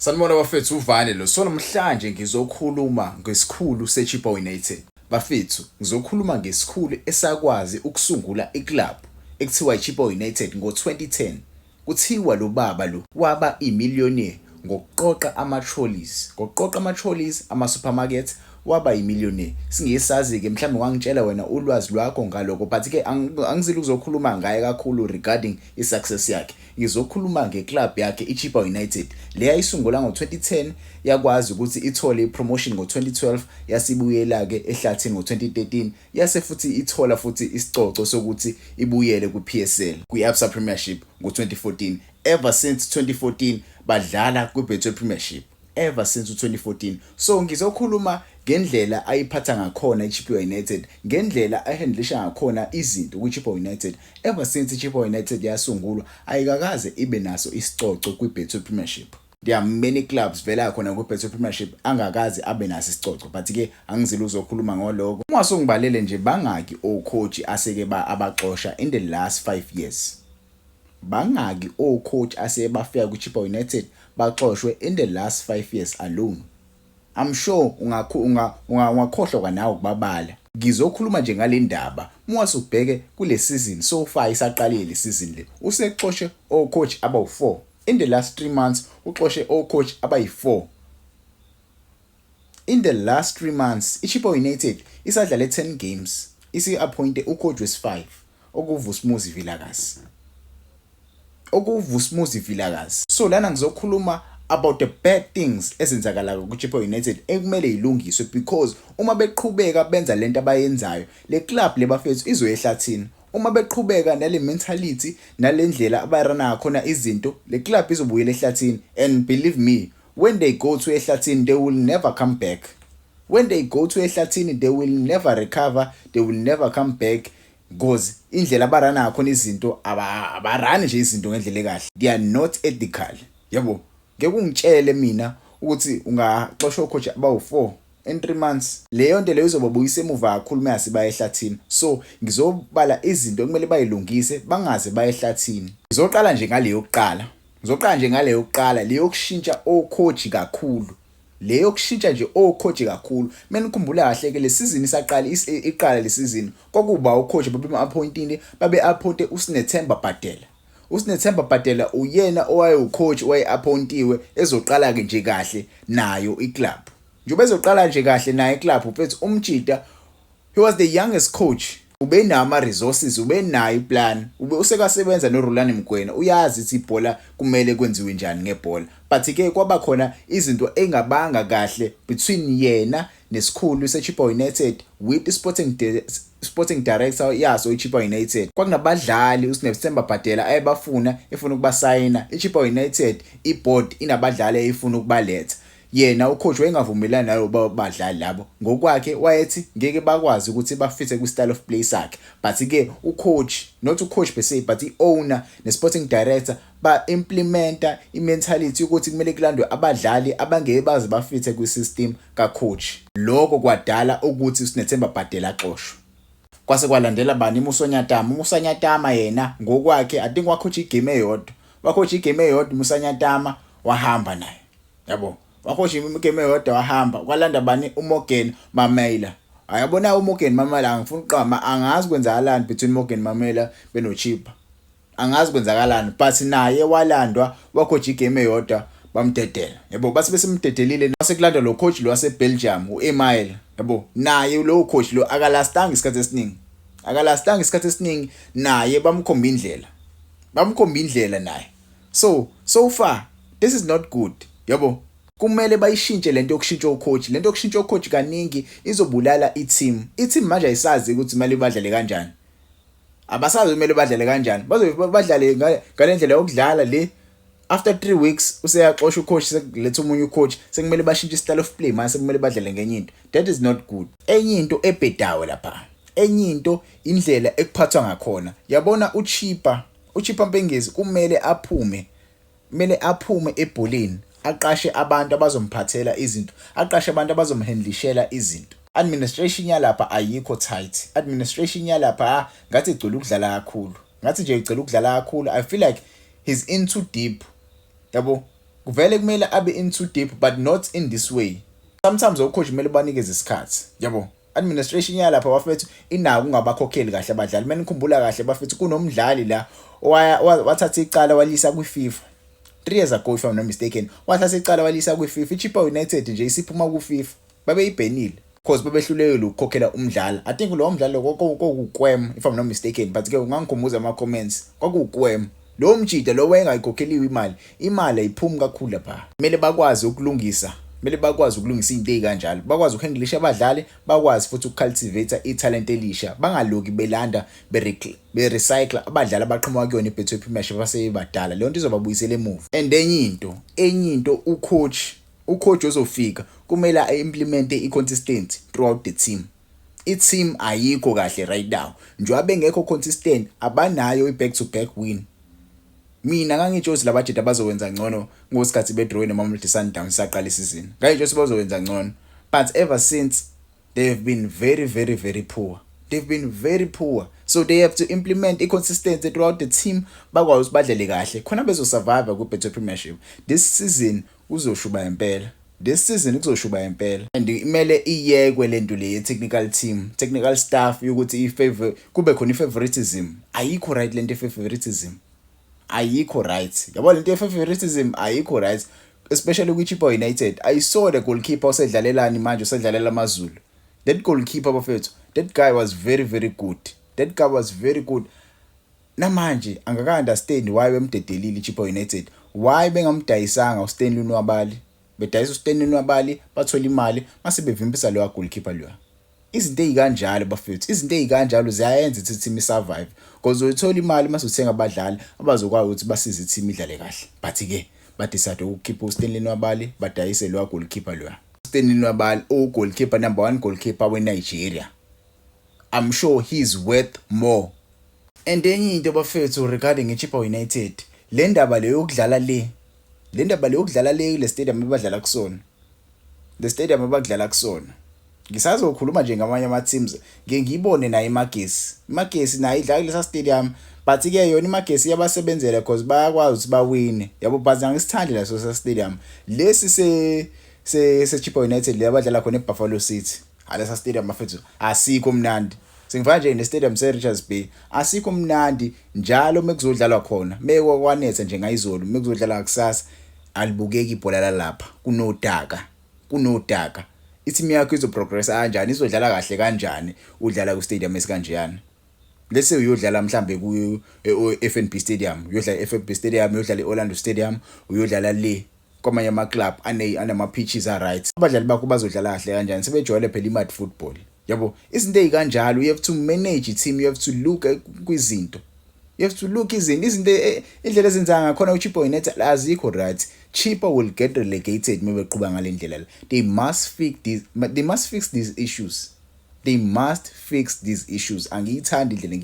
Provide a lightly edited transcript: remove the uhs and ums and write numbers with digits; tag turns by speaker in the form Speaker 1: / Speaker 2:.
Speaker 1: Sanibona bafethu, uvane lo. So namhlanje ngizokhuluma ngesikhulu seChippa United. Bafethu, ngizokhuluma ngesikhulu esakwazi ukusungula iclub ekuthiwa iChippa United ngo-2010. Kuthiwa lo baba lo waba imillionaire ngokuqoqa ama-trolleys, ama-supermarket, waba imillionaire. Singesazi-ke mhlawumbe wangitshela wena ulwazi lwakho ngalokho, but-ke angizile ukuzokhuluma ngaye kakhulu regarding i-success yakhe. Ngizokhuluma ngeclub yakhe iChippa United le yayisungula ngo-2010, yakwazi ukuthi ithole i-promotion ngo-2012, yasibuyela-ke ehlathini ngo-2013, yase futhi ithola futhi isicoco sokuthi ibuyele ku-PSL, kwi-Absa Premiership ngo-2014. Ever since 2014 badlala kwi-Betway Premiership. Ever since 2014. So ngizokhuluma ngendlela ayiphatha ngakhona iChippa United, ngendlela ahandlisha ngakhona izinto kwiChippa United. Ever since iChippa United yasungulwa ayikakaze ibe naso isicoco kwi-Betway Premiership. There are many clubs vela khona ku-Betway Premiership angakaze abe naso isicoco, but-ke angizile uzokhuluma ngoloko. Uma songibalele nje bangaki ocoach aseke abaxosha in the last 5 years. Bangaki ocoach aseke bafika kwiChippa United baxoshwe in the last 5 years alone. I'm sure ungakhohlwa nawe ukubabala. Ngizokhuluma nje ngale ndaba. Mwase ubheke kule season so far isaqalile le season le. Usexoshe ocoach aba4. In the last 3 months uxoshe ocoach abayi4. In the last 3 months iChippa United isadlale 10 games. Isi-appointe ucoach wesi5 okuVusumuzi Vilakazi. So lana ngizokhuluma about the bad things ezenzakala kuChippa United ekumele ilungiswe, because uma beqhubeka benza lento abayenzayo le club lebafethu izoya ehlathini. Uma beqhubeka nale mentality nalendlela abayirana khona izinto, le club izobuyela ehlathini. And believe me, when they go to ehlathini they will never come back. When they go to ehlathini they will never recover, they will never come back, because indlela abarana khona izinto abarani nje izinto ngendlela ekahle. They are not ethical. Yabo, ngeke ungitshele mina ukuthi ungaxoshwa coach abawu4 in 3 months. Leyo nto leyo izobabuyisa emuva kakhulu mase baya ehlathini. So ngizobala izinto kumele bayilungise bangaze baya ehlathini. Ngizoqala nje ngale yokuqala, leyo kushintsha ocoach kakhulu. Leyo kushintsha nje ocoach kakhulu. Mina ngikhumbula kahle ke le season iqala le season kwakuba ucoach babe appointe uSinethemba Bhatela. uSinethemba Bhatela uyena owayecoach owaye-appointiwe ezoqala ke nje kahle nayo iclub. Njengoba ezoqala nje kahle nayo iclub mfethu uMtshita, he was the youngest coach. Ube nama resources, ube nayo iplan, ube usekasebenza noRolani Mgwena, uyazi ukuthi ibhola kumele kwenziwe njani ngebhola. But-ke kwaba khona izinto engabanga kahle between yena nesikhulu seChippa United with the sporting director yaso iChippa United. Kwakunabadlali uSinethemba Bhatela ayebafuna efuna ukubasayina iChippa United, iboard inabadlali ayefuna ukubaletha. Yena ucoach wayengavumelani nalo badlali labo. Ngokwakhe wayethi ngeke bakwazi ukuthi bafithe kwi-style of play sakhe. But-ke ucoach, not ucoach per se, but i-owner ne-sporting director ba-implementa i-mentality ukuthi kumele kulandwe abadlali abangeke baze bafithe kwi-system kacoach. Lokho kwadala ukuthi uSinethemba Bhatela axoshwe. Kwase kwalandela bani? Musanyatama yena ngokwakhe I think wacoach igame eyodwa. Musanyatama wahamba naye. Yabo, wacoach igame eyodwa wahamba. Kwalanda bani? uMorgan Mamela. Ayabona uMorgan Mamela, angifuna uqamba angazi kwenzakalani between Morgan Mamela benoChippa. Angazi kwenzakalani, but naye walandwa wacoach igame eyodwa bamdedela. Yabo, base besemdedelile base kulanda lo coach lo waseBelgium uEmile. Yabo, naye lo coach lo akalastanga isikhathi esiningi. Naye bamkhomba indlela naye. So far this is not good. Yabo, kumele bayishintshe lento yokushintsha ucoach. Lento yokushintsha ucoach kaningi izobulala i-team manje ayisazi ukuthi kumele badlale kanjani. Abasazi kumele badlale kanjani. Badlale ngalendlela yokudlala le. After 3 weeks useyaxosha ucoach, sekuletha umunye ucoach, sekumele bashintshe style of play manje sekumele badlale ngenye into. That is not good. Enye into ebhedawe lapha. Enye into indlela ekuphathwa ngakhona. Yabona uChippa Mpengezi kumele aphume ebholeni, aqashe abantu abazomphathela izinto, aqashe abantu abazomhandlishela izinto. Administration yalapha ayikho tight. Administration yalapha ngathi igcwele ukudlala kakhulu. I feel like he's in too deep. Yabo, kuvele kumele abe in too deep but not in this way. Sometimes coach kumele banikeze isikhathi, yabo. Administration yalapha bafethu inako ungabakhokheli kahle abadlali. Mina ngikhumbula kahle bafethu kunomdlali la wathatha icala walisa kwiFIFA 3 years ago if I'm not mistaken. Wathatha icala walisa kwiFIFA. iChippa United nje isiphuma kuFIFA. Babeyibhenile because babehlulekile ukukhokhela umdlali. I think lowo mdlalo kokukwem if I'm not mistaken, but ke ungangikhumbuza ama comments. Kwakukwem. Lo mjida lo wayengayikhokheliwe imali ayiphumi kakhulu lapha. Kumele bakwazi ukulungisa izinto ezikanjalo, bakwazi ukuhandlisha abadlali, bakwazi futhi ukucultivate italent elisha, bangaloki belanda berecycle abadlali abaqhamuka kuyona iBetway Premiership abasebadala. Leyo nto izobabuyisela emuva. And enye into ucoach ozofika kumele implement i-consistency throughout the team. I-team ayikho kahle right now, njengoba bengekho consistent, abanayo i-back to back win. Mina ngangitshozi labajeti abazowenza ngcono ngosikhathi bedraw neMamelodi Sundowns saqala isizini. Ngayitshozi bazowenza ngcono, but ever since they have been very very very poor. They've been very poor. So they have to implement consistency throughout the team, bakwazi badlale kahle khona bezosurvive ku-Betway Premiership. This season uzoshuba impela. And imele iyekwe lento le technical team, technical staff ukuthi kube khona i-favoritism. Ayikho right lento favoritism. Ayikho right. Yabo lento favoritism ayikho right, especially kwiChippa United. I saw the goalkeeper osedlalelani manje osedlalela amaZulu. That goalkeeper bafethu, that guy was very very good. Namanje angaka understand why bemdedelile iChippa United. Why bengamdayisanga uStanley Nwabali? Bedayisa uStanley Nwabali bathola imali mase bevimbisa lo goalkeeper lo. Izinto ezikanjalo bafethu, izinto ezikanjalo ziyayenza ukuthi team survive because uthola imali mase uthenga abadlali abazokwazi ukuthi basize team idlale kahle. But ke badecide ukukhipha uStanley Nwabali badayise lo goalkeeper lo. uStanley Nwabali goalkeeper number 1 goalkeeper weNigeria. I'm sure he's worth more. And enye into bafethu regarding iChippa United, le ndaba le yokudlala le stadium abadlala kusona. The stadium abadlala kusona. Ngisazokhuluma nje ngamanye ama teams, ngiyibone nayo iMagesi nayo idlala kulesa stadium, but ke yona iMagesi iyabasebenzela because bayakwazi ukuthi bawine. Yabo but angisithandi laso sa stadium. Lesi se Chippa United le abadlala khona eBuffalo City. Alesa stadium bafethu asikho mnandi. Sengifana nje ne-stadium se-Richards Bay asikho mnandi njalo mekuzodlalwa khona. Mekwanetha nje ngayizolo, mekuzodlala kusasa alibukeki ibhola lalapha. Kunodaka. Itheam yakho izoprogressa kanjani, izodlala kahle kanjani udlala ku-stadium esikanjeyana. Lese uyodlala mhlambe ku-FNB Stadium, uyodlala e-FNB Stadium, uyodlala e-Orlando Stadium, uyodlala le kwamanye ama-club anama-pitches right. Abadlali bakho bazodlala kahle kanjani, sebejwayele phela i-mud football. Yabo, izinto ezikanjalo, you have to manage i-team, you have to look kwizinto. Izinto indlela ezenza ngakhona uChippa United azikho right. Chippa will get relegated mebeqhubeka ngale ndlela. They must fix these issues. Angiyithandi indlela